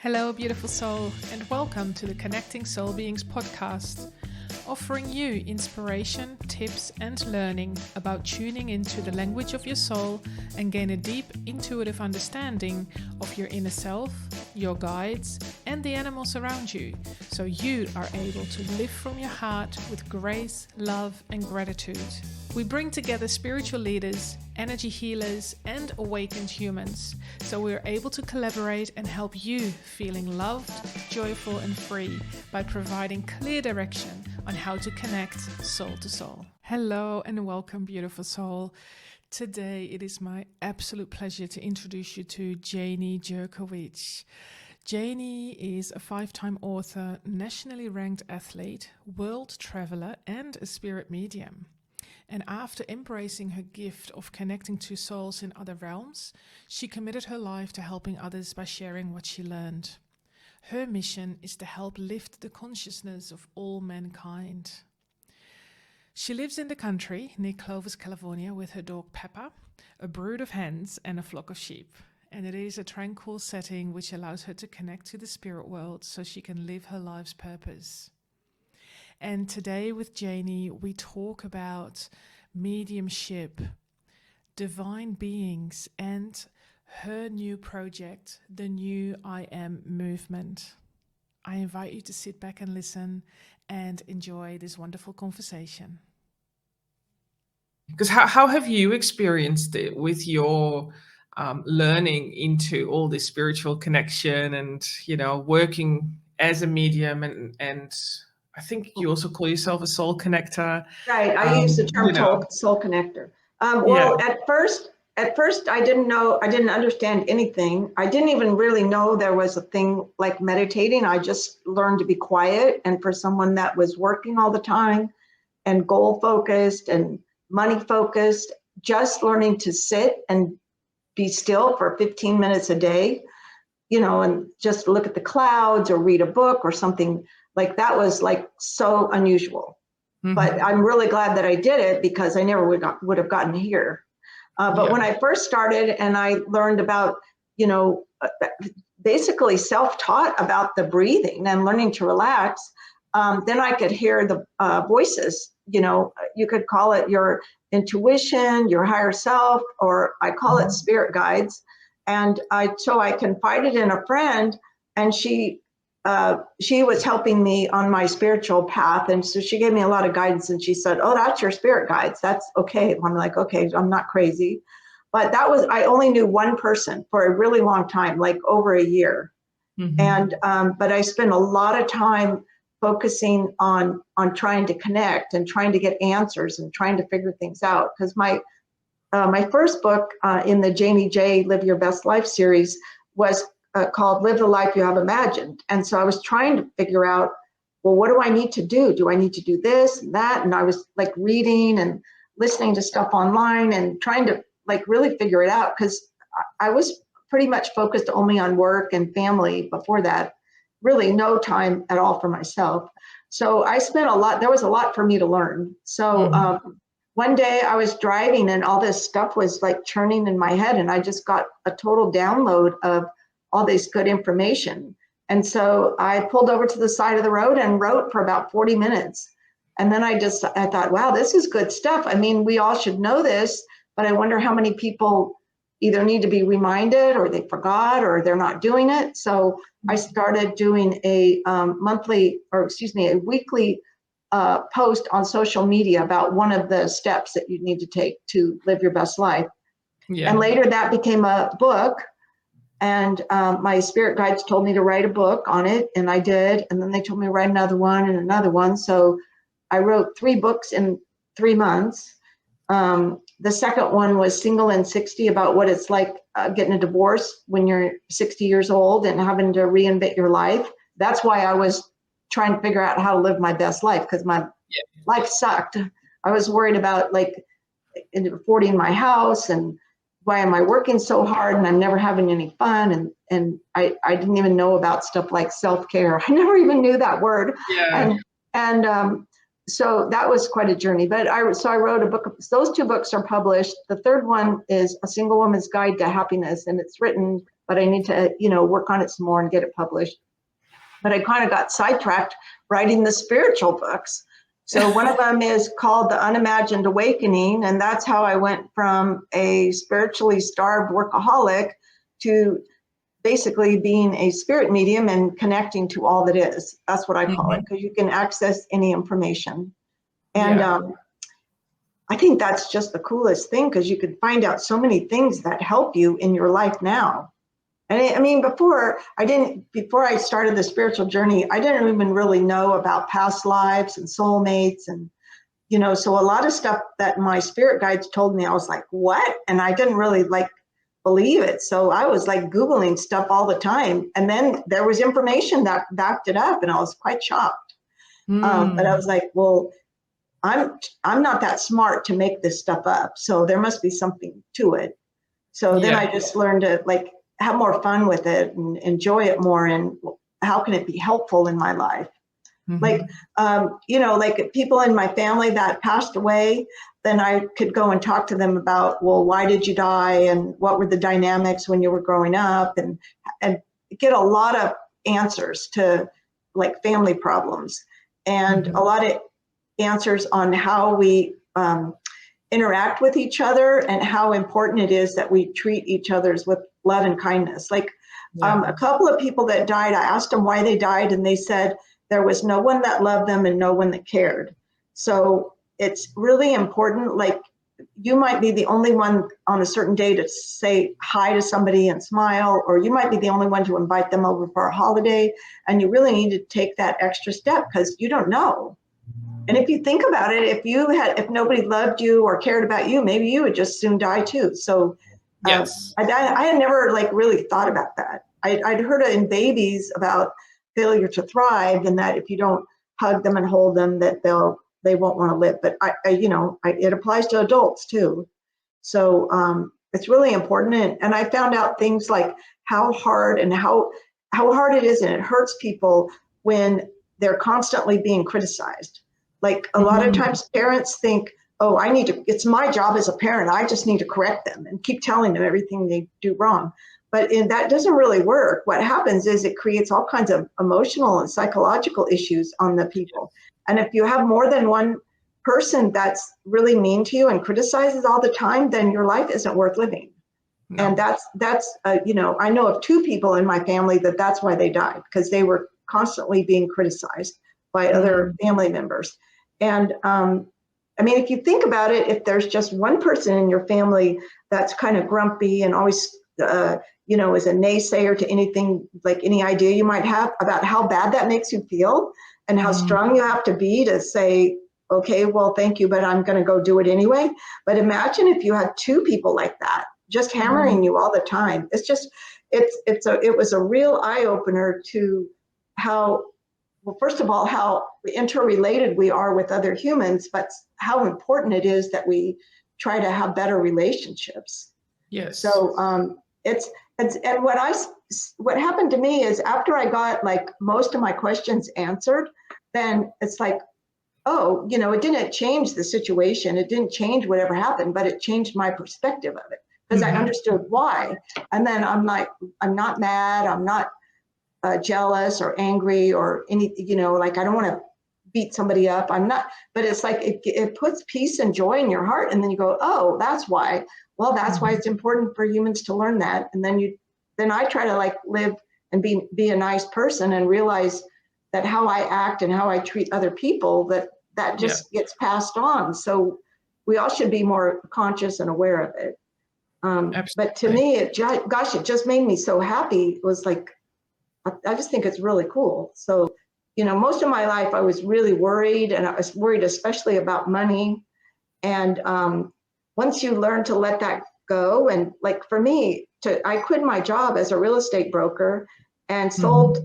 Hello, beautiful soul, and welcome to the Connecting Soul Beings podcast, offering you inspiration, tips, and learning about tuning into the language of your soul and gain a deep intuitive understanding of your inner self, your guides, and the animals around you, so you are able to live from your heart with grace, love, and gratitude. We bring together spiritual leaders, energy healers, and awakened humans, so we're able to collaborate and help you feeling loved, joyful, and free by providing clear direction on how to connect soul to soul. Hello and welcome, beautiful soul. Today it is my absolute pleasure to introduce you to Janie Jurkowicz. Janie is a 5-time author, nationally ranked athlete, world traveler, and a spirit medium. And after embracing her gift of connecting to souls in other realms, she committed her life to helping others by sharing what she learned. Her mission is to help lift the consciousness of all mankind. She lives in the country near Clovis, California, with her dog Peppa, a brood of hens, and a flock of sheep. And it is a tranquil setting which allows her to connect to the spirit world so she can live her life's purpose. And today with Janie, we talk about mediumship, divine beings, and her new project, the New I Am movement. I invite you to sit back and listen and enjoy this wonderful conversation. Because how have you experienced it with your learning into all this spiritual connection and, working as a medium and I think you also call yourself a soul connector. Right, I use the term soul connector. At first I didn't understand anything. I didn't even really know there was a thing like meditating. I just learned to be quiet. And for someone that was working all the time and goal focused and money focused, just learning to sit and be still for 15 minutes a day, and just look at the clouds or read a book or something like that was like so unusual. Mm-hmm. But I'm really glad that I did it because I never would have gotten here. When I first started and I learned about, basically self-taught about the breathing and learning to relax, then I could hear the voices. You could call it your intuition, your higher self, or I call it spirit guides. And I confided in a friend, and she was helping me on my spiritual path. And so she gave me a lot of guidance, and she said, "Oh, that's your spirit guides. That's okay." I'm like, okay, I'm not crazy. But I only knew one person for a really long time, like over a year. Mm-hmm. And, but I spent a lot of time focusing on trying to connect and trying to get answers and trying to figure things out. Because my first book in the Janie J. Live Your Best Life series was called Live the Life You Have Imagined. And so I was trying to figure out, well, what do I need to do? Do I need to do this and that? And I was like reading and listening to stuff online and trying to like really figure it out, because I was pretty much focused only on work and family before that, really no time at all for myself. So I spent there was a lot for me to learn. So one day I was driving and all this stuff was like churning in my head, and I just got a total download of all this good information. And so I pulled over to the side of the road and wrote for about 40 minutes. And then I thought, wow, this is good stuff. I mean, we all should know this, but I wonder how many people either need to be reminded or they forgot or they're not doing it. So I started doing a weekly post on social media about one of the steps that you need to take to live your best life. Yeah. And later that became a book. And my spirit guides told me to write a book on it, and I did. And then they told me to write another one and another one. So I wrote 3 books in 3 months. The second one was Single and 60, about what it's like getting a divorce when you're 60 years old and having to reinvent your life. That's why I was trying to figure out how to live my best life, because my life sucked. I was worried about like affording my house, and why am I working so hard and I'm never having any fun? And I didn't even know about stuff like self-care. I never even knew that word. Yeah. And so that was quite a journey. But I wrote a book. Those 2 books are published. The third one is A Single Woman's Guide to Happiness, and it's written but I need to, work on it some more and get it published. But I kind of got sidetracked writing the spiritual books. So one of them is called The Unimagined Awakening, and that's how I went from a spiritually starved workaholic to basically being a spirit medium and connecting to all that is. That's what I call it, because you can access any information. And I think that's just the coolest thing, because you can find out so many things that help you in your life now. And I mean, before I started the spiritual journey, I didn't even really know about past lives and soulmates. And, so a lot of stuff that my spirit guides told me, I was like, what? And I didn't really believe it. So I was Googling stuff all the time. And then there was information that backed it up, and I was quite shocked. But I was like, well, I'm not that smart to make this stuff up. So there must be something to it. So then I just learned to have more fun with it and enjoy it more. And how can it be helpful in my life? People in my family that passed away, then I could go and talk to them about, well, why did you die? And what were the dynamics when you were growing up? And get a lot of answers to family problems, and a lot of answers on how we interact with each other, and how important it is that we treat each other's with love and kindness. A couple of people that died, I asked them why they died, and they said there was no one that loved them and no one that cared. So it's really important. You might be the only one on a certain day to say hi to somebody and smile, or you might be the only one to invite them over for a holiday, and you really need to take that extra step, because you don't know. And if you think about it, if nobody loved you or cared about you, maybe you would just soon die too. So yes, I had never really thought about that. I'd heard it in babies about failure to thrive, and that if you don't hug them and hold them, that they won't want to live. But it applies to adults too. So it's really important. And I found out things like how hard it is, and it hurts people when they're constantly being criticized. A lot of times parents think, oh, it's my job as a parent. I just need to correct them and keep telling them everything they do wrong. But that doesn't really work. What happens is it creates all kinds of emotional and psychological issues on the people. And if you have more than one person that's really mean to you and criticizes all the time, then your life isn't worth living. No. And that's I know of 2 people in my family that's why they died, because they were constantly being criticized by other family members. And if you think about it, if there's just one person in your family that's kind of grumpy and always, is a naysayer to anything, any idea you might have about how bad that makes you feel, and how strong you have to be to say, okay, well, thank you, but I'm going to go do it anyway. But imagine if you had 2 people like that, just hammering you all the time. It was a real eye opener to how, well, first of all, how interrelated we are with other humans, but how important it is that we try to have better relationships. Yes. So and what happened to me is, after I got most of my questions answered, then it's oh, it didn't change the situation. It didn't change whatever happened, but it changed my perspective of it, because I understood why. And then I'm not mad. I'm not jealous or angry or any, I don't want to beat somebody up. I'm not, but it's it puts peace and joy in your heart. And then you go, oh, that's why. Well, that's why it's important for humans to learn that. And then I try to live and be a nice person, and realize that how I act and how I treat other people, that just gets passed on. So we all should be more conscious and aware of it. But to me, it just made me so happy. It was I just think it's really cool. So, most of my life I was really worried, and I was worried especially about money. And once you learn to let that go, and for me, I quit my job as a real estate broker and sold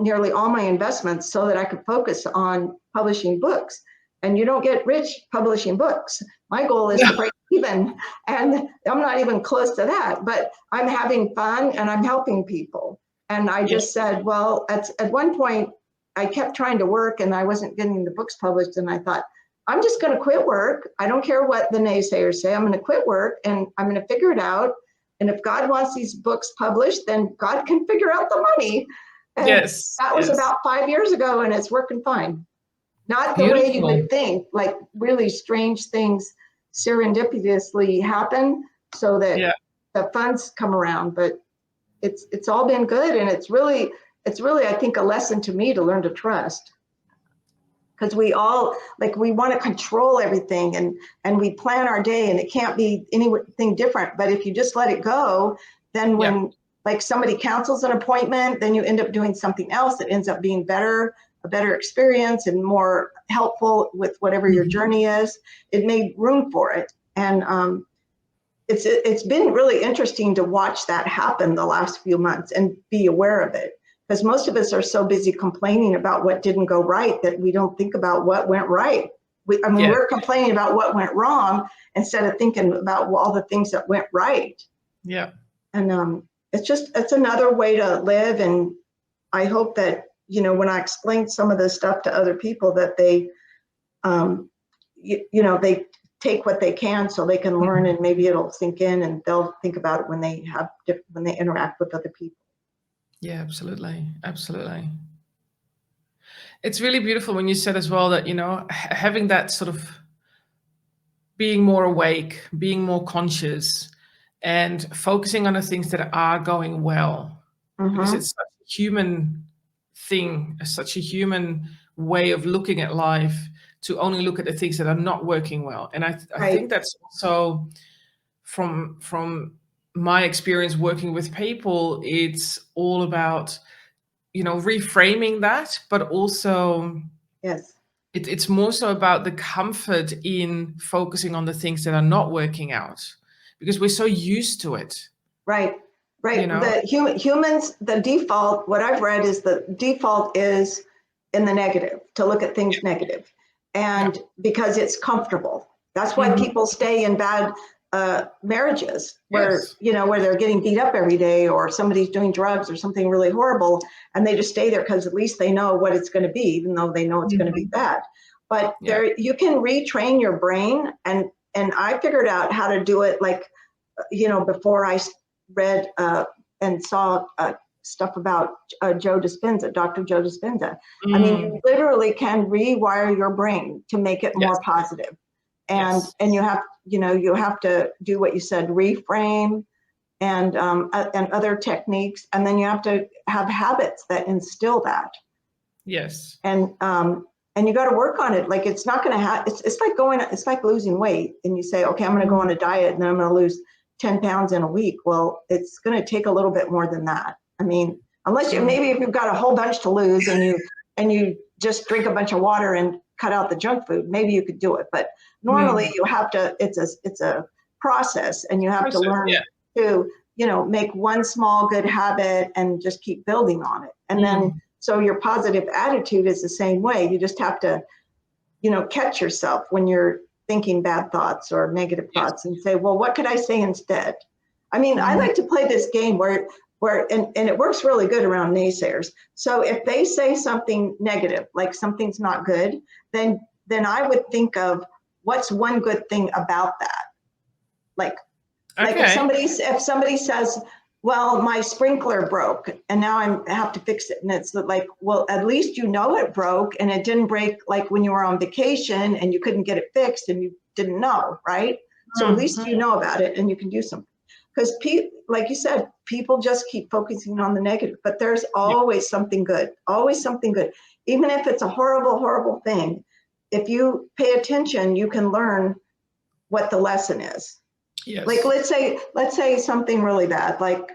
nearly all my investments so that I could focus on publishing books. And you don't get rich publishing books. My goal is to break even, and I'm not even close to that, but I'm having fun and I'm helping people. And I just said, well, at one point I kept trying to work and I wasn't getting the books published. And I thought, I'm just going to quit work. I don't care what the naysayers say. I'm going to quit work and I'm going to figure it out And if God wants these books published, then God can figure out the money. And Yes. that was yes. about 5 years ago, and it's working fine. Not the way you Beautiful. would think, like really strange things serendipitously happen so that Yeah. the funds come around, but it's all been good. And it's really, I think, a lesson to me to learn to trust. Because we all, like, we want to control everything, and we plan our day, and it can't be anything different. But if you just let it go, then when like somebody cancels an appointment, then you end up doing something else that ends up being better, a better experience and more helpful with whatever your journey is. It made room for it. And it's been really interesting to watch that happen the last few months and be aware of it. Because most of us are so busy complaining about what didn't go right that we don't think about what went right. We're complaining about what went wrong instead of thinking about all the things that went right. Yeah. And it's another way to live. And I hope that, when I explain some of this stuff to other people, that they, they take what they can so they can learn, and maybe it'll sink in and they'll think about it when they interact with other people. Yeah, absolutely. Absolutely. It's really beautiful when you said as well that, having that sort of being more awake, being more conscious, and focusing on the things that are going well. Because it's such a human thing, such a human way of looking at life, to only look at the things that are not working well. And I think that's also from my experience working with people, it's all about, reframing that, but also it's more so about the comfort in focusing on the things that are not working out, because we're so used to it. Right. The humans, the default, what I've read is the default is in the negative, to look at things negative. And because it's comfortable. That's why people stay in bad marriages where, where they're getting beat up every day, or somebody's doing drugs or something really horrible, and they just stay there because at least they know what it's going to be, even though they know it's going to be bad. But there, you can retrain your brain, and I figured out how to do it, like, before I read and saw stuff about Joe Dispenza, Dr. Joe Dispenza. I mean, you literally can rewire your brain to make it more positive. And you have to do what you said, reframe, and other techniques, and then you have to have habits that instill that. Yes. And you got to work on it. Like, it's not going to happen. It's like losing weight, and you say, okay, I'm going to go on a diet, and then I'm going to lose 10 pounds in a week. Well, it's going to take a little bit more than that. I mean, unless maybe if you've got a whole bunch to lose, and you just drink a bunch of water and cut out the junk food, maybe you could do it. But normally you have to, it's a process, and you have to learn to, make one small good habit and just keep building on it. And then, so your positive attitude is the same way. You just have to, catch yourself when you're thinking bad thoughts or negative thoughts, and say, well, what could I say instead? I mean, I like to play this game where and it works really good around naysayers. So if they say something negative, like something's not good, then I would think of what's one good thing about that. Like if somebody says, well, my sprinkler broke and now I have to fix it. And it's like, well, at least it broke, and it didn't break like when you were on vacation and you couldn't get it fixed and you didn't know, right? So at least you know about it and you can do something. Because like you said, people just keep focusing on the negative, but there's always something good, always something good. Even if it's a horrible, horrible thing, if you pay attention, you can learn what the lesson is. Yes. Like, let's say something really bad, like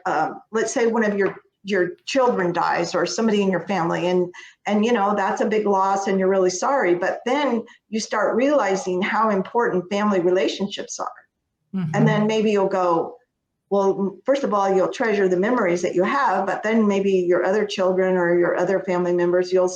let's say one of your children dies, or somebody in your family, and that's a big loss and you're really sorry. But then you start realizing how important family relationships are. And then maybe you'll go, well, first of all, you'll treasure the memories that you have, but then maybe your other children or your other family members, you'll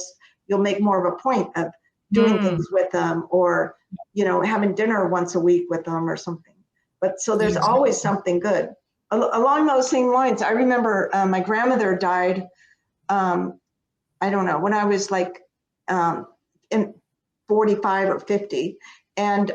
make more of a point of doing things with them, or, having dinner once a week with them or something. But so there's always something good. Along those same lines, I remember my grandmother died, I don't know, when I was like in 45 or 50. And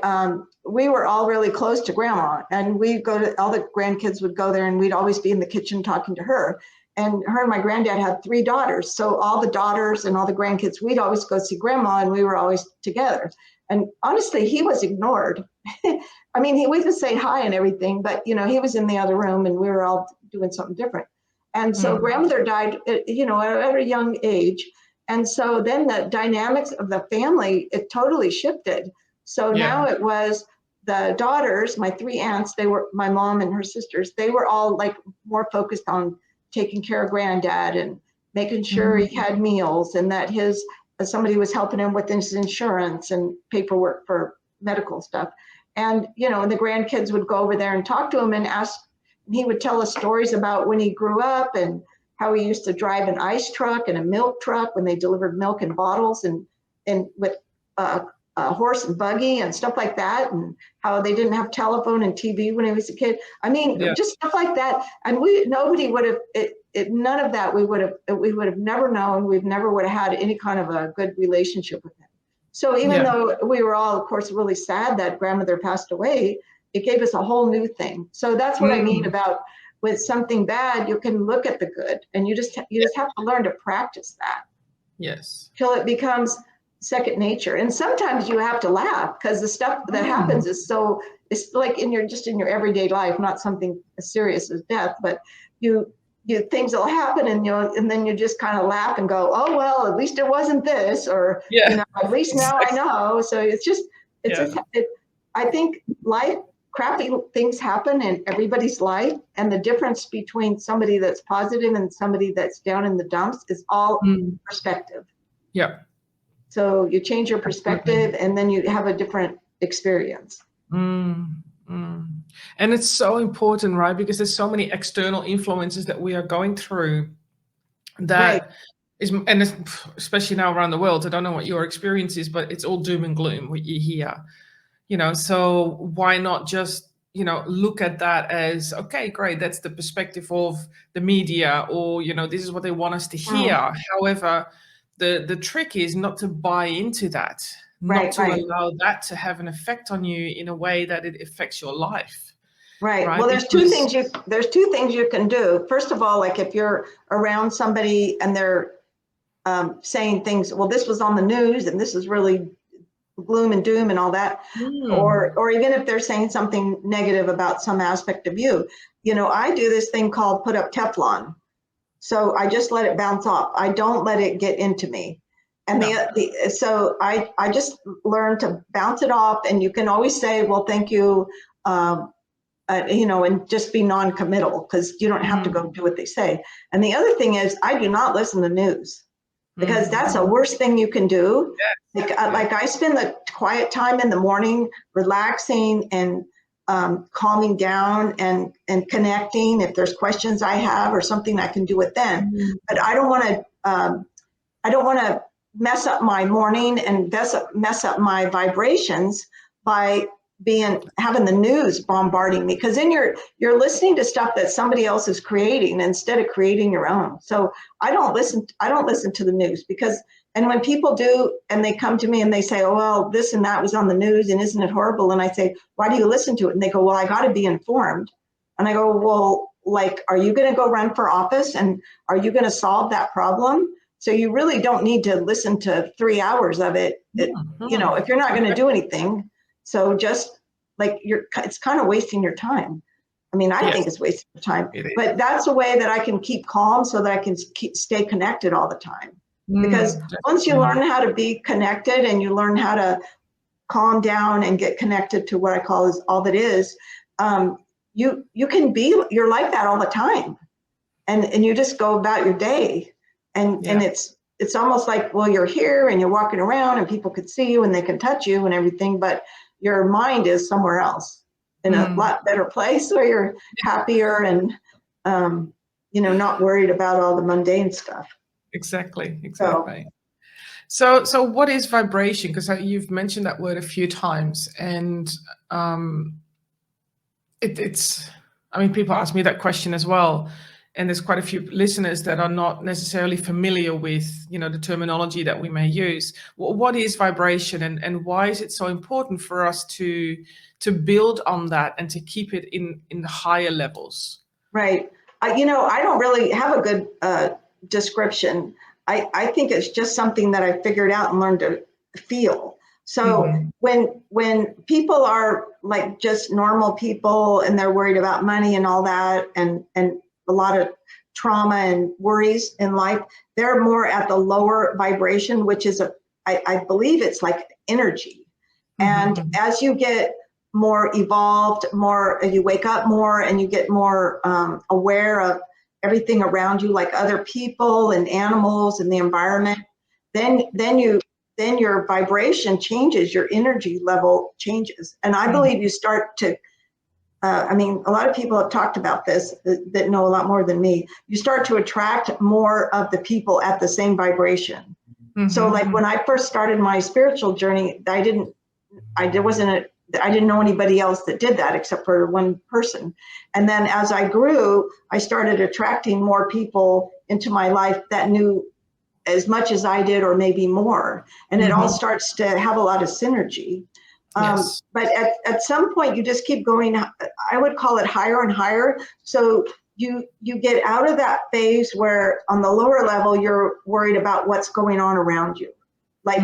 we were all really close to grandma, and we'd go to, all the grandkids would go there, and we'd always be in the kitchen talking to her. And her and my granddad had 3 daughters. So all the daughters and all the grandkids, we'd always go see grandma, and we were always together. And honestly, he was ignored. I mean, we would say hi and everything, but he was in the other room, and we were all doing something different. And so grandmother died, at a young age. And so then the dynamics of the family, it totally shifted. So now it was the daughters, my 3 aunts, they were, my mom and her sisters, they were all like more focused on taking care of granddad and making sure he had meals, and that somebody was helping him with his insurance and paperwork for medical stuff. And, and the grandkids would go over there and talk to him and ask, and he would tell us stories about when he grew up and how he used to drive an ice truck and a milk truck when they delivered milk in bottles, and with a horse and buggy and stuff like that, and how they didn't have telephone and TV when he was a kid. I mean, just stuff like that. And nobody would have, none of that we would have never known. We've never would have had any kind of a good relationship with him. So even though we were all, of course, really sad that grandmother passed away, it gave us a whole new thing. So that's what I mean about, with something bad, you can look at the good, and you just have to learn to practice that. Yes. Till it becomes second nature. And sometimes you have to laugh, because the stuff that happens is it's like in your everyday life, not something as serious as death, but things will happen, and then you just kind of laugh and go, oh, well, at least it wasn't this, or, at least now I know. So I think crappy things happen in everybody's life, and the difference between somebody that's positive and somebody that's down in the dumps is all perspective. Yeah. So you change your perspective, and then you have a different experience. And it's so important, right? Because there's so many external influences that we are going through that is, and especially now around the world, I don't know what your experience is, but it's all doom and gloom, what you hear, so why not just, look at that as, okay, great, that's the perspective of the media, or, this is what they want us to hear. However, the trick is not to buy into that, not to allow that to have an effect on you in a way that it affects your life. Right. Well, there's two things you can do. First of all, like if you're around somebody and they're saying things, well, this was on the news and this is really gloom and doom and all that, or even if they're saying something negative about some aspect of you, I do this thing called put up Teflon. So I just let it bounce off. I don't let it get into me. And so I just learned to bounce it off, and you can always say, well, thank you, and just be non-committal, because you don't have to go do what they say. And the other thing is, I do not listen to news, because that's the worst thing you can do. Like I spend the quiet time in the morning relaxing and calming down and connecting. If there's questions I have or something I can do it then, but I don't want to mess up my morning and mess up my vibrations by having the news bombarding me, because then you're listening to stuff that somebody else is creating instead of creating your own. So I don't listen to the news, and when people do, and they come to me and they say, oh, well, this and that was on the news, and isn't it horrible? And I say, why do you listen to it? And they go, well, I got to be informed. And I go, well, like, are you going to go run for office, and are you going to solve that problem? So you really don't need to listen to 3 hours of it, if you're not going to do anything. So just like it's kind of wasting your time. I mean, I think it's wasting your time, but that's a way that I can keep calm, so that I can stay connected all the time. Because once you learn how to be connected, and you learn how to calm down and get connected to what I call is all that is, you're like that all the time, and you just go about your day, and it's almost like, well, you're here and you're walking around and people could see you and they can touch you and everything, but your mind is somewhere else, in a lot better place, where you're happier and not worried about all the mundane stuff. Exactly. So what is vibration? Because you've mentioned that word a few times, and it's, I mean, people ask me that question as well. and there's quite a few listeners that are not necessarily familiar with, the terminology that we may use. What is vibration, and why is it so important for us to build on that and to keep it in the higher levels? Right. I don't really have a good description. I think it's just something that I figured out and learned to feel. So when people are like just normal people and they're worried about money and all that, and a lot of trauma and worries in life, they're more at the lower vibration, which is I believe it's like energy. And as you get more evolved, you wake up more and you get more aware of everything around you, like other people and animals and the environment, then your vibration changes, your energy level changes. And I believe you start to, a lot of people have talked about this that know a lot more than me. You start to attract more of the people at the same vibration. So like when I first started my spiritual journey, I didn't know anybody else that did that except for one person. And then as I grew, I started attracting more people into my life that knew as much as I did, or maybe more. And it all starts to have a lot of synergy. Yes. But at some point you just keep going, I would call it higher and higher. So you get out of that phase where on the lower level, you're worried about what's going on around you. Like,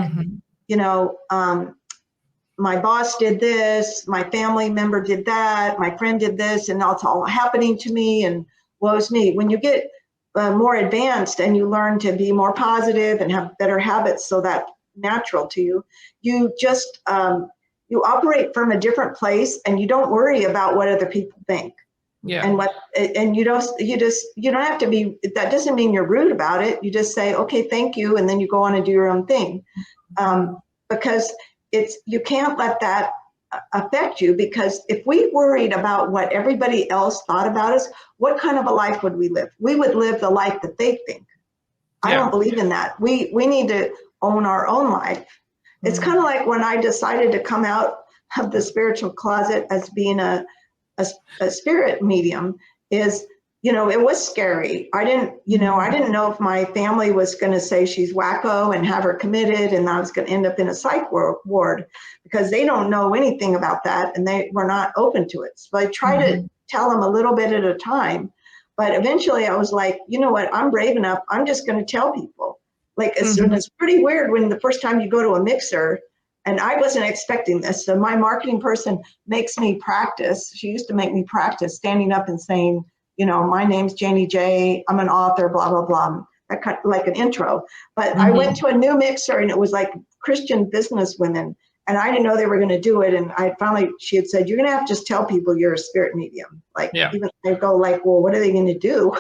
my boss did this, my family member did that, my friend did this, and it's all happening to me, and woe's me. When you get more advanced and you learn to be more positive and have better habits, so that's natural to you, you just, you operate from a different place, and you don't worry about what other people think. Yeah. And you don't have to be, that doesn't mean you're rude about it. You just say, okay, thank you. And then you go on and do your own thing. Because you can't let that affect you, because if we worried about what everybody else thought about us, what kind of a life would we live? We would live the life that they think. Yeah. I don't believe in that. We need to own our own life. It's kind of like when I decided to come out of the spiritual closet as being a spirit medium, is, it was scary. I didn't know if my family was going to say she's wacko and have her committed, and I was going to end up in a psych ward, because they don't know anything about that and they were not open to it. So I try to tell them a little bit at a time, but eventually I was like, you know what, I'm brave enough. I'm just going to tell people. Like, it's pretty weird when the first time you go to a mixer, and I wasn't expecting this. So my marketing person makes me practice. She used to make me practice standing up and saying, my name's Janie J. I'm an author, blah, blah, blah. That kind of like an intro. But I went to a new mixer, and it was like Christian business women. And I didn't know they were going to do it. And she had said, you're going to have to just tell people you're a spirit medium. Like, even they go like, well, what are they going to do?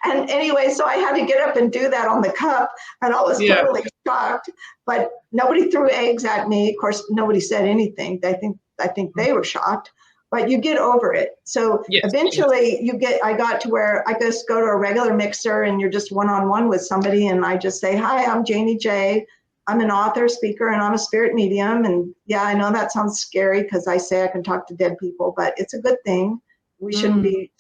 And anyway, so I had to get up and do that on the cup. And I was totally shocked. But nobody threw eggs at me. Of course, nobody said anything. I think they were shocked. But you get over it. So eventually I got to where I just go to a regular mixer and you're just one-on-one with somebody, and I just say, hi, I'm Janie J. I'm an author, speaker, and I'm a spirit medium. And yeah, I know that sounds scary because I say I can talk to dead people, but it's a good thing. We shouldn't be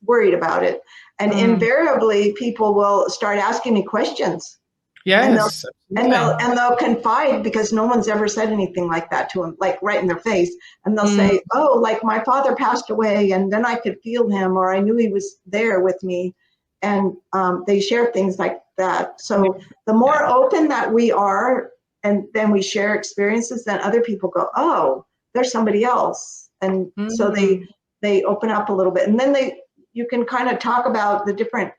worried about it. And invariably people will start asking me questions. Yes. And they'll confide, because no one's ever said anything like that to them, like right in their face. And they'll say, oh, like my father passed away and then I could feel him, or I knew he was there with me. And they share things like that. So the more open that we are, and then we share experiences, then other people go, oh, there's somebody else. And so they open up a little bit. And then you can kind of talk about the different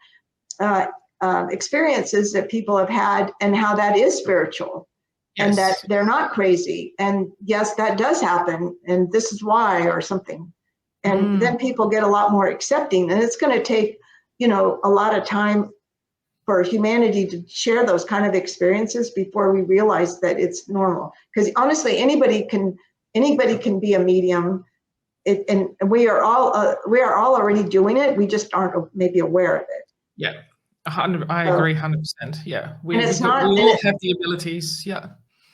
experiences that people have had and how that is spiritual, and that they're not crazy. And yes, that does happen. And this is why, or something. And then people get a lot more accepting, and it's going to take, a lot of time for humanity to share those kind of experiences before we realize that it's normal. Because honestly, anybody can be a medium. And we are all already doing it. We just aren't maybe aware of it. Yeah. I agree 100%. Yeah. We all have the abilities. Yeah.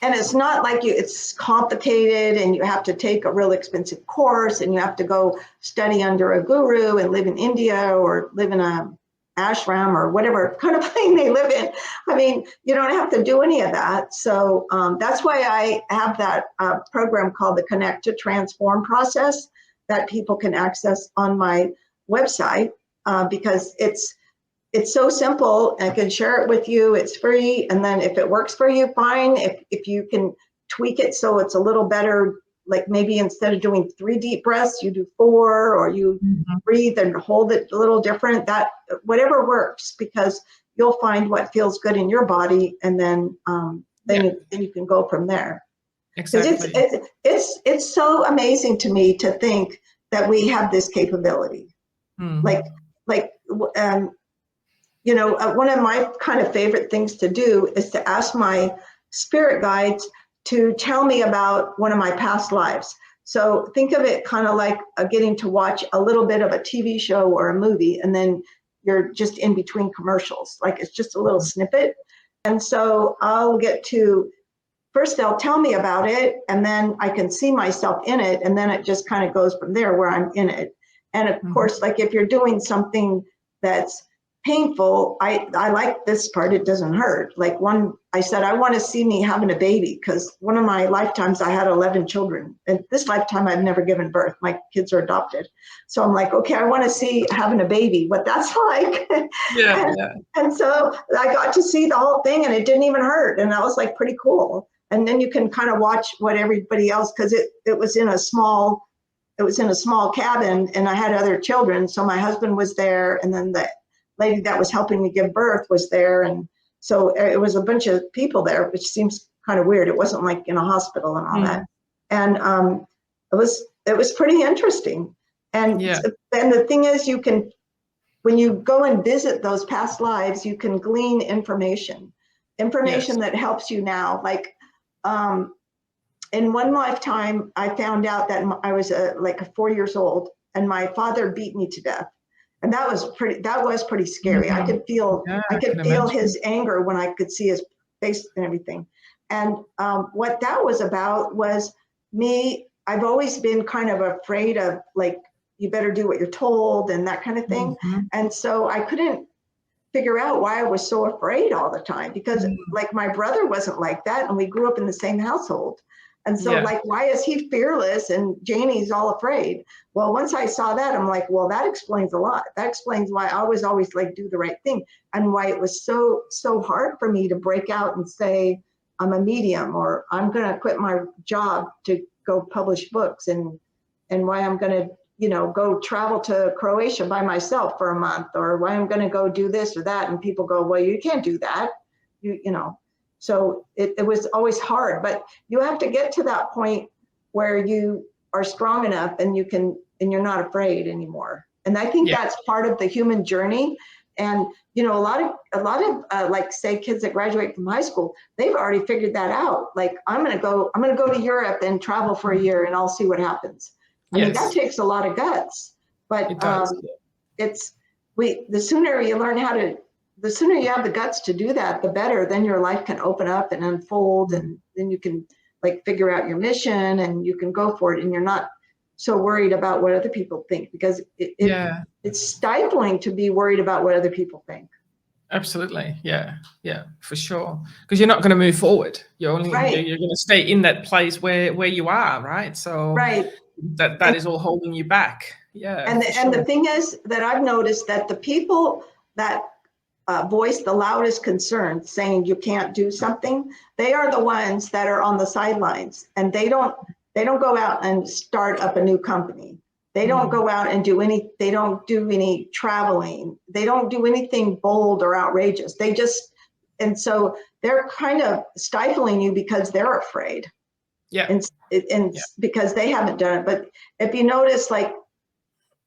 And it's not like it's complicated and you have to take a real expensive course and you have to go study under a guru and live in India or live in a ashram or whatever kind of thing they live in. I mean, you don't have to do any of that. So that's why I have that program called the Connect to Transform process that people can access on my website, because it's so simple. I can share it with you. It's free. And then if it works for you, fine. If you can tweak it so it's a little better, like maybe instead of doing 3 deep breaths, you do 4, or you breathe and hold it a little different, that whatever works, because you'll find what feels good in your body, and then you can go from there. Exactly. It's so amazing to me to think that we have this capability. Like you know, one of my kind of favorite things to do is to ask my spirit guides to tell me about one of my past lives. So think of it kind of like getting to watch a little bit of a TV show or a movie, and then you're just in between commercials. Like it's just a little snippet. And so I'll get to, first they'll tell me about it, and then I can see myself in it, and then it just kind of goes from there where I'm in it. And of course, like if you're doing something that's painful, I like this part, it doesn't hurt. Like I said, I want to see me having a baby, because one of my lifetimes I had 11 children, and this lifetime I've never given birth. My kids are adopted. So I'm like, okay, I want to see having a baby, what that's like. And so I got to see the whole thing, and it didn't even hurt. And that was like pretty cool. And then you can kind of watch what everybody else, because it was in a small cabin, and I had other children. So my husband was there, and then the lady that was helping me give birth was there. And so it was a bunch of people there, which seems kind of weird. It wasn't like in a hospital and all that. And it was pretty interesting. And the thing is, when you go and visit those past lives, you can glean information that helps you now. Like in one lifetime, I found out that I was like 4 years old, and my father beat me to death. And that was pretty scary. I could feel his anger when I could see his face and everything. And what that was about was me. I've always been kind of afraid of, like, you better do what you're told and that kind of thing. And so I couldn't figure out why I was so afraid all the time, because like my brother wasn't like that, and we grew up in the same household. And so like, why is he fearless and Janie's all afraid? Well, once I saw that, I'm like, well, that explains a lot. That explains why I was always like, do the right thing, and why it was so hard for me to break out and say, I'm a medium, or I'm going to quit my job to go publish books, and why I'm going to, go travel to Croatia by myself for a month, or why I'm going to go do this or that. And people go, well, you can't do that. You know. So it was always hard, but you have to get to that point where you are strong enough and you're not afraid anymore. And I think that's part of the human journey. And, a lot of like, say, kids that graduate from high school, they've already figured that out. Like, I'm going to go to Europe and travel for a year, and I'll see what happens. I mean, that takes a lot of guts, but the sooner you have the guts to do that, the better. Then your life can open up and unfold, and then you can like figure out your mission, and you can go for it, and you're not so worried about what other people think, because it's stifling to be worried about what other people think. Absolutely. Yeah, for sure. Because you're not going to move forward. You're going to stay in that place where you are, right? So that is all holding you back. Yeah. And the thing is that I've noticed that the people that voice the loudest concern, saying you can't do something, they are the ones that are on the sidelines, and they don't go out and start up a new company. They don't go out and they don't do any traveling. They don't do anything bold or outrageous. And so they're kind of stifling you because they're afraid. And because they haven't done it. But if you notice, like,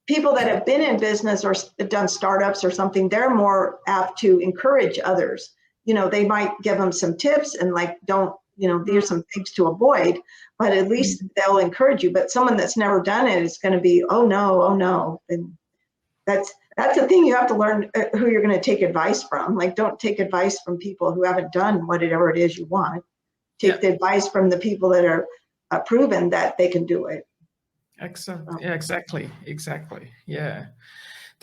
people that have been in business or done startups or something, they're more apt to encourage others. They might give them some tips and like, don't, there's some things to avoid, but at least they'll encourage you. But someone that's never done it is going to be, oh no. And that's the thing. You have to learn who you're going to take advice from. Like, don't take advice from people who haven't done whatever it is you want. Take the advice from the people that are proven that they can do it. Excellent. Yeah, exactly. Yeah.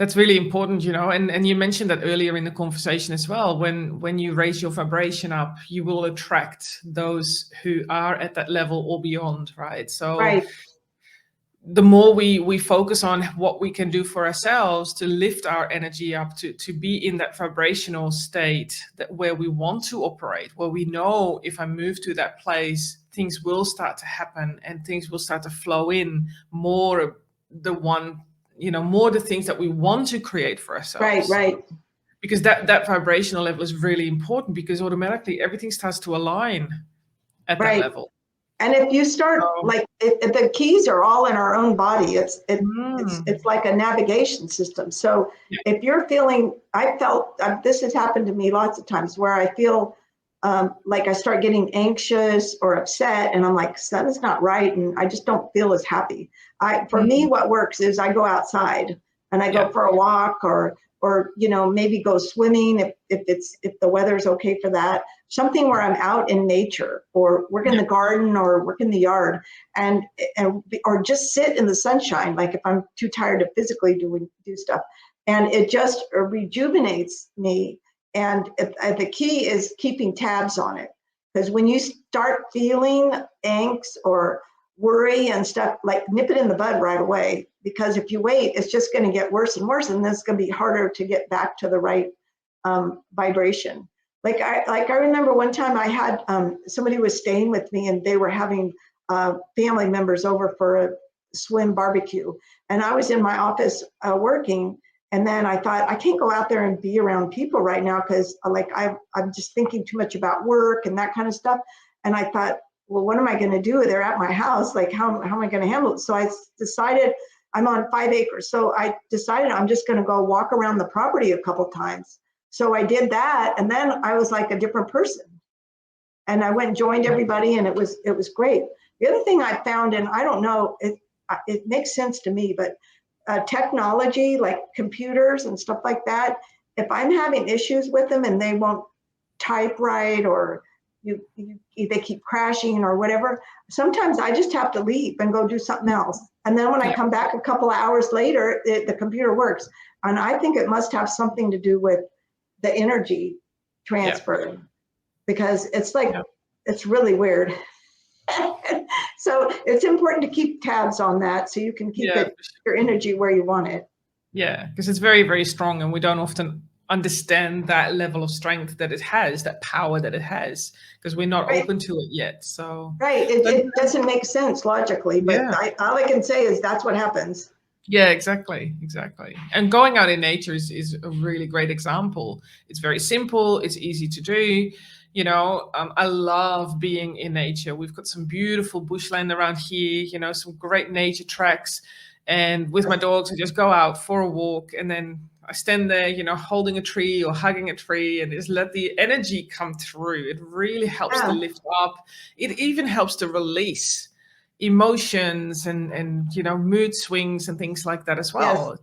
That's really important, and you mentioned that earlier in the conversation as well. When you raise your vibration up, you will attract those who are at that level or beyond, right? So Right. the more we focus on what we can do for ourselves to lift our energy up, to be in that vibrational state that where we want to operate, where we know if I move to that place, things will start to happen and things will start to flow in more more the things that we want to create for ourselves. Right. Because that vibrational level is really important, because automatically everything starts to align at that Right. level. And if you start, like, if the keys are all in our own body, it's like a navigation system. So if you're feeling, this has happened to me lots of times, where I feel like I start getting anxious or upset, and I'm like, something's not right, and I just don't feel as happy. For me, what works is I go outside and I go for a walk, or maybe go swimming if the weather's okay for that. Something where I'm out in nature, or work in the garden, or work in the yard, or just sit in the sunshine. Like if I'm too tired to physically do stuff, and it just rejuvenates me. And the key is keeping tabs on it, because when you start feeling angst or worry and stuff, like, nip it in the bud right away, because if you wait, it's just going to get worse and worse, and then it's going to be harder to get back to the right vibration. Like I remember one time I had somebody was staying with me, and they were having family members over for a swim barbecue, and I was in my office working, and then I thought, I can't go out there and be around people right now, because I'm just thinking too much about work and that kind of stuff. And I thought, well, what am I going to do? They're at my house. Like, how am I going to handle it? So I decided, I'm on 5 acres. So I decided I'm just going to go walk around the property a couple times. So I did that. And then I was like a different person. And I went and joined everybody, and it was great. The other thing I found, and I don't know, it makes sense to me, but technology, like computers and stuff like that, if I'm having issues with them and they won't type right, or they keep crashing or whatever, sometimes I just have to leave and go do something else. And then when I come back a couple of hours later, the computer works. And I think it must have something to do with the energy transfer, because it's like, it's really weird. So it's important to keep tabs on that, so you can keep your energy where you want it. Yeah, because it's very, very strong, and we don't often understand that level of strength that it has, that power that it has, because we're not open to it yet. So it doesn't make sense logically, but all I can say is that's what happens. Yeah, exactly. And going out in nature is a really great example. It's very simple. It's easy to do. I love being in nature. We've got some beautiful bushland around here, some great nature tracks. And with my dogs, I just go out for a walk, and then I stand there, holding a tree or hugging a tree, and just let the energy come through. It really helps to lift up. It even helps to release emotions and mood swings and things like that as well.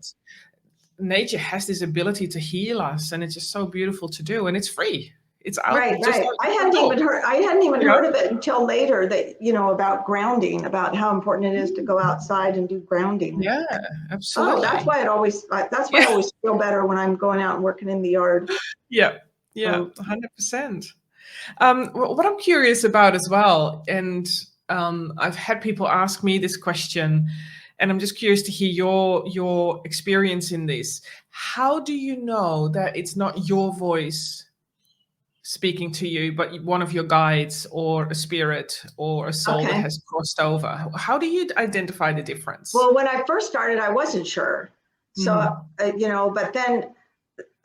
Nature has this ability to heal us, and it's just so beautiful to do, and it's free. It's out. Right. I hadn't even heard of it until later, that about grounding, about how important it is to go outside and do grounding. Yeah, absolutely. Oh, that's why I always feel better when I'm going out and working in the yard. Yeah, 100%. What I'm curious about as well, and I've had people ask me this question, and I'm just curious to hear your experience in this. How do you know that it's not your voice speaking to you, but one of your guides, or a spirit, or a soul that has crossed over? How do you identify the difference? Well, when I first started, I wasn't sure. So, but then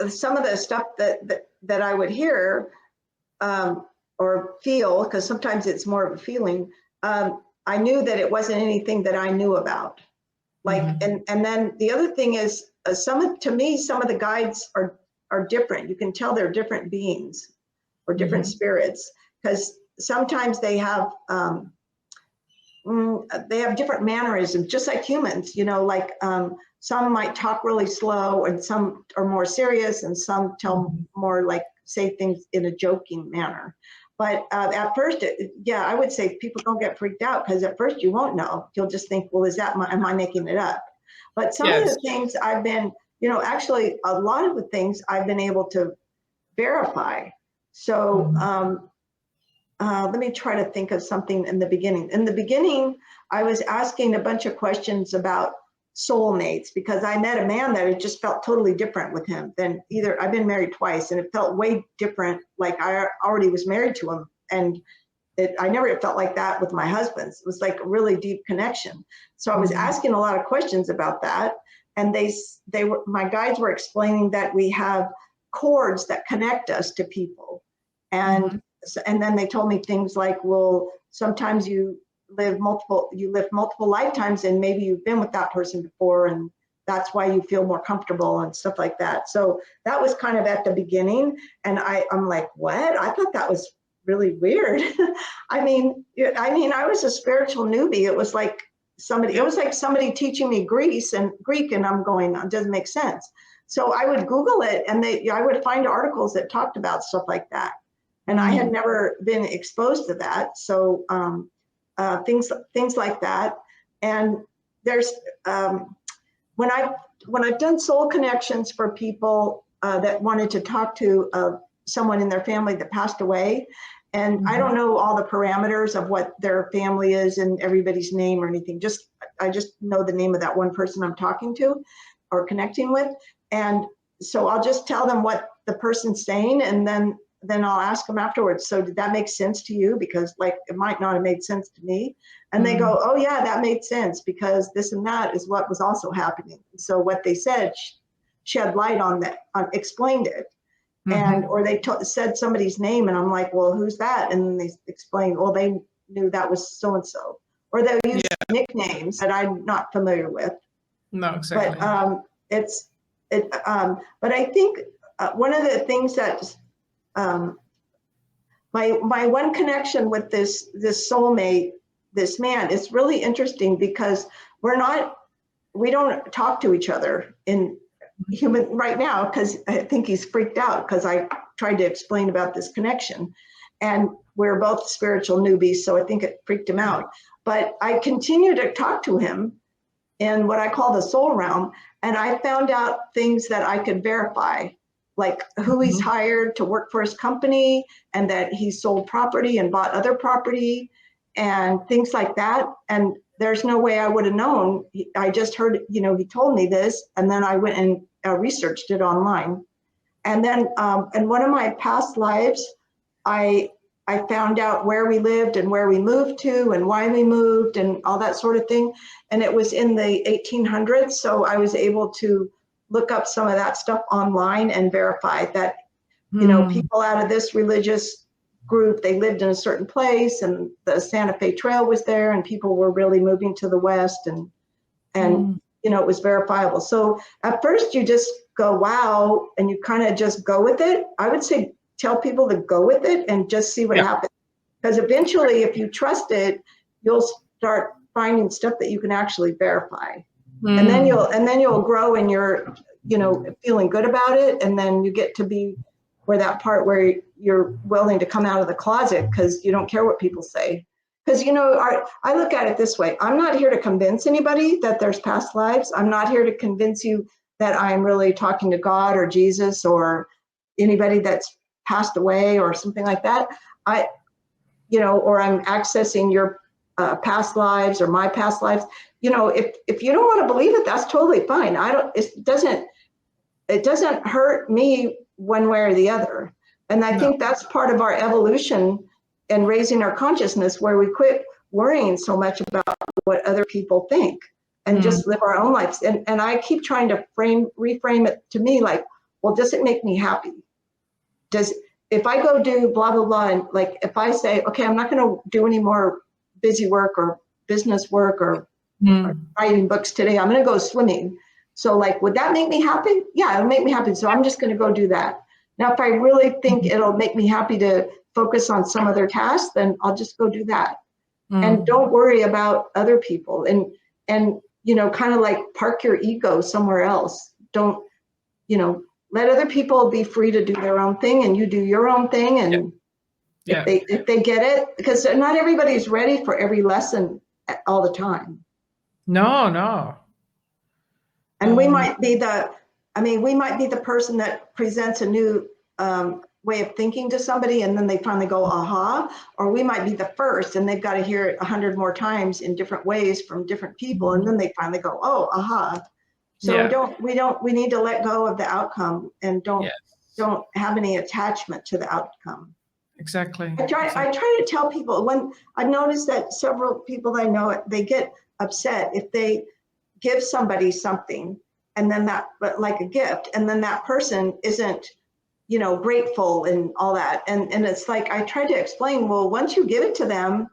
some of the stuff that I would hear or feel, because sometimes it's more of a feeling, I knew that it wasn't anything that I knew about. Like, and then the other thing is, some of the guides are different. You can tell they're different beings or different spirits, because sometimes they have different mannerisms, just like humans. Like some might talk really slow, and some are more serious, and some tell more, like, say things in a joking manner. But at first, I would say people don't get freaked out, because at first you won't know. You'll just think, well, am I making it up? But some of the things I've been, actually a lot of the things I've been able to verify. So let me try to think of something in the beginning. In the beginning, I was asking a bunch of questions about soulmates because I met a man that it just felt totally different with him than either. I've been married twice and it felt way different. Like I already was married to him, and I never felt like that with my husband. It was like a really deep connection. So I was asking a lot of questions about that, and my guides were explaining that we have cords that connect us to people, and then they told me things like, well, sometimes you live multiple lifetimes, and maybe you've been with that person before, and that's why you feel more comfortable and stuff like that. So that was kind of at the beginning, and I'm like, what? I thought that was really weird. I mean, I was a spiritual newbie. It was like somebody teaching me Greek, and I'm going, it doesn't make sense. So I would Google it, and I would find articles that talked about stuff like that. And I had never been exposed to that. So things like that. And there's when I've done soul connections for people that wanted to talk to someone in their family that passed away, and I don't know all the parameters of what their family is and everybody's name or anything. I just know the name of that one person I'm talking to or connecting with, and so I'll just tell them what the person's saying, and then I'll ask them afterwards, so did that make sense to you? Because like it might not have made sense to me. And they go, oh yeah, that made sense because this and that is what was also happening. So what they said shed light on that, explained it. And or they said somebody's name, and I'm like, well, who's that? And then they explained, well, they knew that was so and so, or they use nicknames that I'm not familiar with. No, exactly. But I think one of the things that my one connection with this soulmate, this man, is really interesting because we don't talk to each other in human right now, because I think he's freaked out because I tried to explain about this connection, and we're both spiritual newbies, so I think it freaked him out. But I continue to talk to him in what I call the soul realm, and I found out things that I could verify, like who he's hired to work for his company, and that he sold property and bought other property and things like that. And there's no way I would have known. I just heard, he told me this, and then I went and researched it online. And then in one of my past lives, I found out where we lived and where we moved to and why we moved and all that sort of thing. And it was in the 1800s. So I was able to look up some of that stuff online and verify that, people out of this religious group, they lived in a certain place, and the Santa Fe Trail was there, and people were really moving to the West, and it was verifiable. So at first you just go, wow, and you kind of just go with it. I would say tell people to go with it and just see what happens. Because eventually, if you trust it, you'll start finding stuff that you can actually verify. And then you'll grow, and you're, feeling good about it. And then you get to be where that part where you're willing to come out of the closet because you don't care what people say. Because, I look at it this way. I'm not here to convince anybody that there's past lives. I'm not here to convince you that I'm really talking to God or Jesus or anybody that's passed away or something like that. Or I'm accessing your past lives or my past lives. If you don't want to believe it, that's totally fine. It doesn't hurt me one way or the other. And I think that's part of our evolution and raising our consciousness, where we quit worrying so much about what other people think and just live our own lives. And I keep trying to reframe it to me like, well, does it make me happy? If I go do blah, blah, blah, and like, if I say, okay, I'm not going to do any more busy work or business work or writing books today, I'm going to go swimming. So like, would that make me happy? Yeah, it'll make me happy. So I'm just going to go do that. Now, if I really think it'll make me happy to focus on some other task, then I'll just go do that. And don't worry about other people, and kind of like park your ego somewhere else. Don't, let other people be free to do their own thing, and you do your own thing. And if they get it, because not everybody's ready for every lesson all the time. No. And we might be I mean, we might be the person that presents a new way of thinking to somebody, and then they finally go, aha, or we might be the first and they've got to hear it 100 more times in different ways from different people. And then they finally go, oh, aha. So we need to let go of the outcome and don't have any attachment to the outcome. Exactly. I try to tell people, when I notice that several people I know, they get upset if they give somebody something and then that, like a gift, and then that person isn't, grateful and all that. And it's like, I try to explain, well, once you give it to them,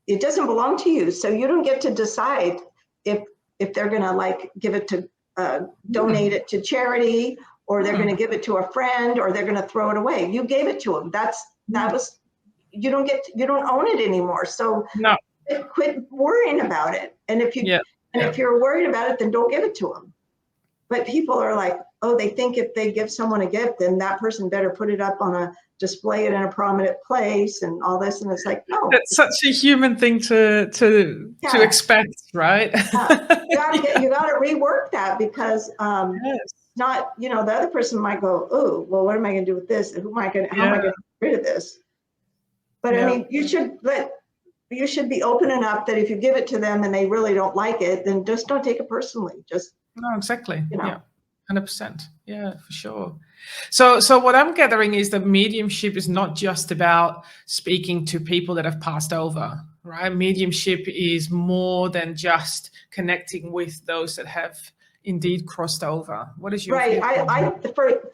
it doesn't belong to you. So you don't get to decide if they're going to like give it to, donate it to charity, or they're going to give it to a friend, or they're going to throw it away. You gave it to them. You don't own it anymore. So no. Quit worrying about it. And if you're worried about it, then don't give it to them. But people are like, oh, they think if they give someone a gift, then that person better put it up on display it in a prominent place and all this. And it's like, no. That's such a human thing to expect, right? You got to rework that, because not, the other person might go, oh, well, what am I going to do with this? How am I going to get rid of this? But I mean, you should be open enough that if you give it to them and they really don't like it, then just don't take it personally. No, exactly. 100%. Yeah, for sure. So what I'm gathering is that mediumship is not just about speaking to people that have passed over, right? Mediumship is more than just connecting with those that have indeed crossed over. What is your right?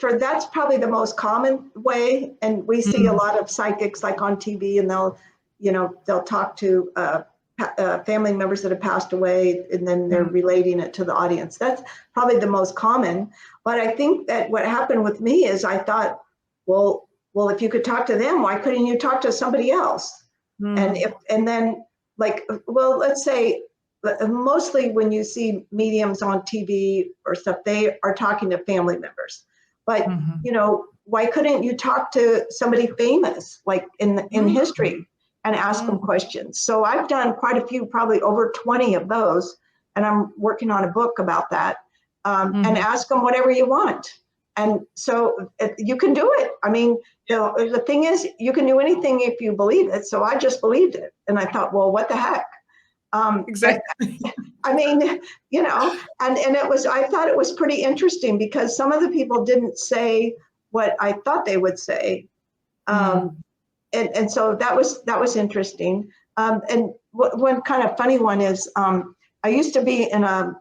For that's probably the most common way, and we see a lot of psychics like on TV, and they'll talk to family members that have passed away, and then they're relating it to the audience. That's probably the most common. But I think that what happened with me is I thought, well, if you could talk to them, why couldn't you talk to somebody else? And then let's say, mostly when you see mediums on TV or stuff, they are talking to family members. But why couldn't you talk to somebody famous, like in history, and ask them questions? So I've done quite a few, probably over 20 of those, and I'm working on a book about that. And ask them whatever you want. And so you can do it. I mean, the thing is, you can do anything if you believe it. So I just believed it. And I thought, well, what the heck? Exactly. I mean, and I thought it was pretty interesting, because some of the people didn't say what I thought they would say. And so that was interesting. And one kind of funny one is, I used to be in a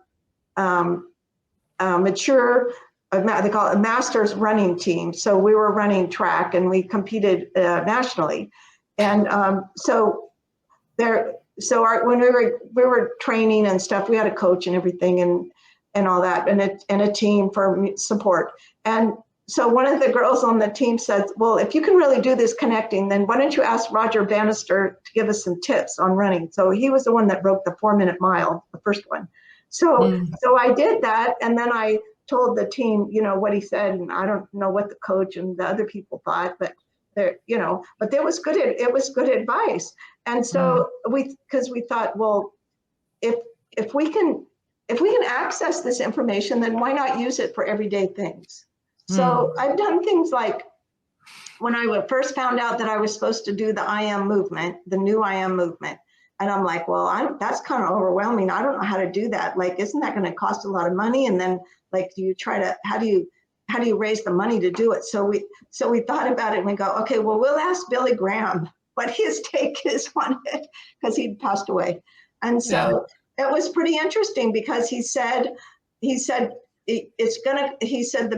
mature, they call it a master's running team. So we were running track and we competed nationally. And when we were training and stuff, we had a coach and everything and all that, and a team for support. And so one of the girls on the team said, well, if you can really do this connecting, then why don't you ask Roger Bannister to give us some tips on running? So he was the one that broke the 4-minute mile, the first one. So I did that, and then I told the team, what he said, and I don't know what the coach and the other people thought, but but it was good. It was good advice. And so because we thought, well, if we can access this information, then why not use it for everyday things? So I've done things like, when I first found out that I was supposed to do the I Am movement, the new I Am movement, and I'm like, well, that's kind of overwhelming. I don't know how to do that. Like, isn't that going to cost a lot of money? And then, like, how do you raise the money to do it? So we thought about it, and we go, okay, well, we'll ask Billy Graham what his take is on it, because he'd passed away. And so it was pretty interesting, because he said the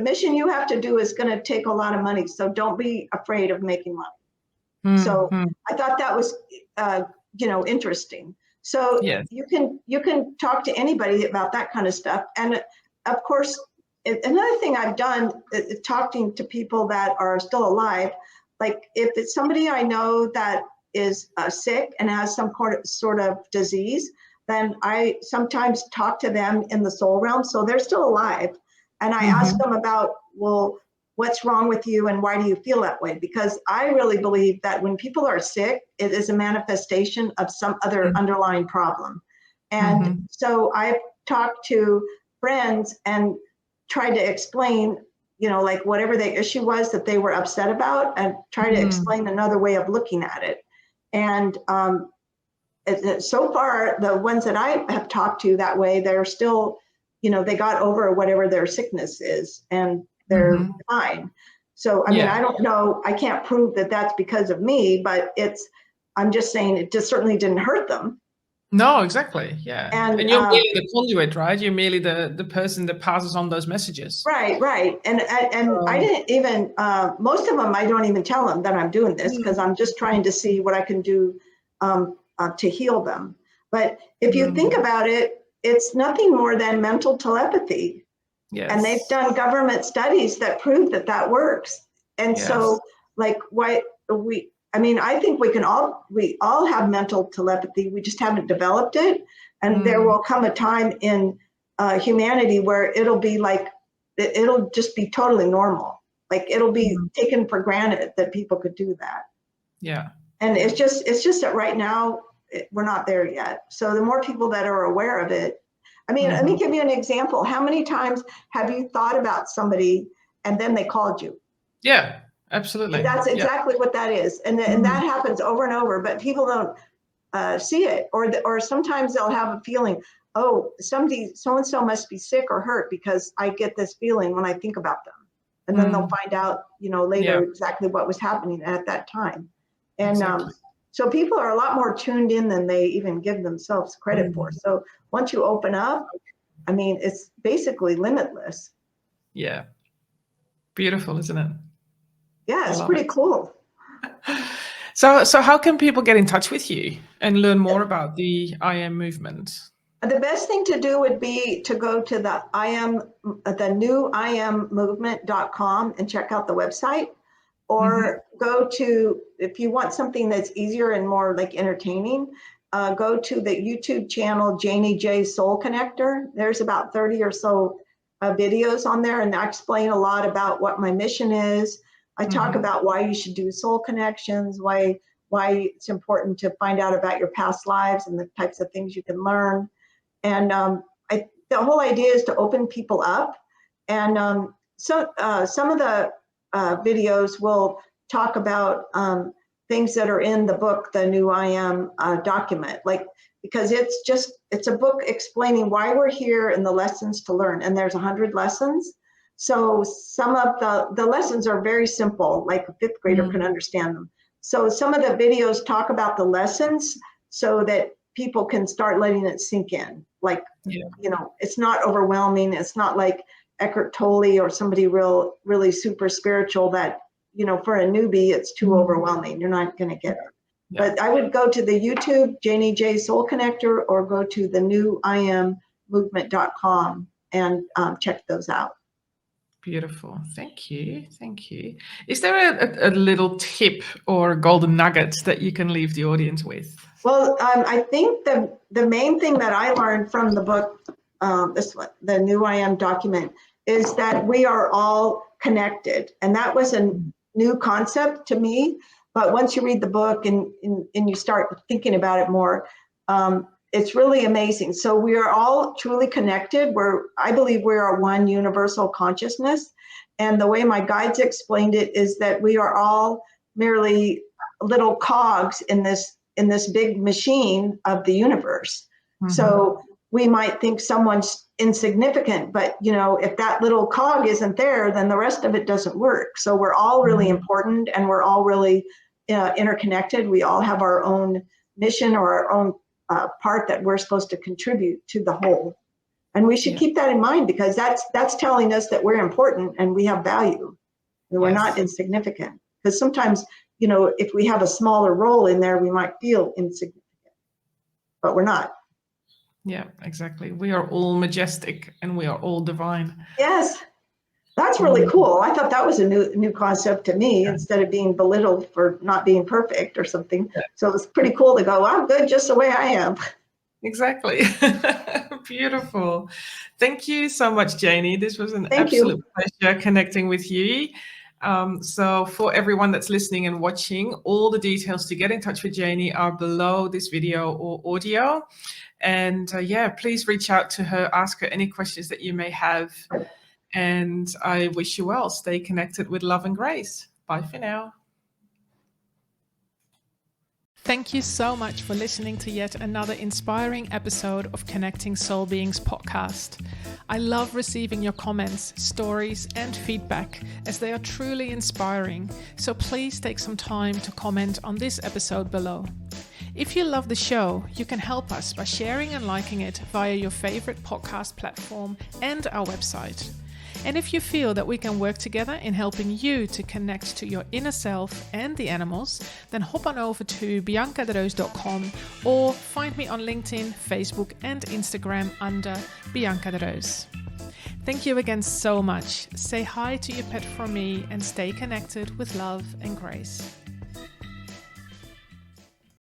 mission you have to do is going to take a lot of money. So don't be afraid of making money. So I thought that was, interesting. So you can talk to anybody about that kind of stuff. And of course, another thing I've done is talking to people that are still alive. Like, if it's somebody I know that is sick and has some sort of disease, then I sometimes talk to them in the soul realm. So they're still alive. And I ask them about, well, what's wrong with you and why do you feel that way? Because I really believe that when people are sick, it is a manifestation of some other underlying problem. And so I've talked to friends, and tried to explain, like whatever the issue was that they were upset about, and try to explain another way of looking at it. And so far, the ones that I have talked to that way, they're still, they got over whatever their sickness is, and they're fine. So, I mean, I don't know, I can't prove that that's because of me, but I'm just saying it just certainly didn't hurt them. No, exactly. Yeah. And you're merely the conduit, right? You're merely the person that passes on those messages. Right. And I didn't even, most of them, I don't even tell them that I'm doing this, because I'm just trying to see what I can do to heal them. But if you think about it, it's nothing more than mental telepathy. Yes. And they've done government studies that prove that works. And so, like, I think we all have mental telepathy. We just haven't developed it. And there will come a time in humanity where it'll be like, it'll just be totally normal. Like, it'll be taken for granted that people could do that. Yeah. And it's just that right now we're not there yet. So the more people that are aware of it, I mean, let me give you an example. How many times have you thought about somebody and then they called you? Yeah, absolutely. And that's exactly what that is. And that happens over and over, but people don't see it. Or sometimes they'll have a feeling, oh, somebody, so-and-so must be sick or hurt because I get this feeling when I think about them. And then they'll find out, later exactly what was happening at that time. And so people are a lot more tuned in than they even give themselves credit for. So once you open up, I mean, it's basically limitless. Yeah. Beautiful, isn't it? Yeah, it's pretty cool. So how can people get in touch with you and learn more about the I Am movement? The best thing to do would be to go to the new IamMovement.com and check out the website, or go to, if you want something that's easier and more like entertaining, go to the YouTube channel, Janie J Soul Connector. There's about 30 or so videos on there, and I explain a lot about what my mission is. I talk about why you should do soul connections, why it's important to find out about your past lives and the types of things you can learn. And the whole idea is to open people up. And so some of the videos will talk about things that are in the book, the new I Am document, because it's a book explaining why we're here and the lessons to learn. And there's 100 lessons. So some of the lessons are very simple, like a fifth grader can understand them. So some of the videos talk about the lessons so that people can start letting it sink in. Like, it's not overwhelming. It's not like Eckhart Tolle or somebody really super spiritual that, for a newbie, it's too overwhelming. You're not going to get it. Yeah. But I would go to the YouTube, Janie J Soul Connector, or go to the new IamMovement.com and check those out. Beautiful. Thank you. Is there a little tip or golden nuggets that you can leave the audience with? Well, I think the main thing that I learned from the book, this one, the new I Am document, is that we are all connected. And that was a new concept to me. But once you read the book and you start thinking about it more, it's really amazing. So we are all truly connected. I believe we are one universal consciousness. And the way my guides explained it is that we are all merely little cogs in this big machine of the universe. So we might think someone's insignificant, but if that little cog isn't there, then the rest of it doesn't work. So we're all really important, and we're all really interconnected. We all have our own mission or our own part that we're supposed to contribute to the whole. And we should keep that in mind, because that's telling us that we're important and we have value, and we're not insignificant. Because sometimes, if we have a smaller role in there, we might feel insignificant, but we're not. Yeah, exactly. We are all majestic and we are all divine. Yes, that's really cool. I thought that was a new concept to me, instead of being belittled for not being perfect or something. So it's pretty cool to go, I'm good just the way I am. Exactly. Beautiful. Thank you so much, Janie. This was an absolute pleasure connecting with you. So for everyone that's listening and watching, all the details to get in touch with Janie are below this video or audio. And please reach out to her, ask her any questions that you may have. And I wish you well. Stay connected with love and grace. Bye for now. Thank you so much for listening to yet another inspiring episode of Connecting Soul Beings podcast. I love receiving your comments, stories, and feedback as they are truly inspiring. So please take some time to comment on this episode below. If you love the show, you can help us by sharing and liking it via your favorite podcast platform and our website. And if you feel that we can work together in helping you to connect to your inner self and the animals, then hop on over to biancaderoos.com or find me on LinkedIn, Facebook and Instagram under Bianca de Roos. Thank you again so much. Say hi to your pet from me and stay connected with love and grace.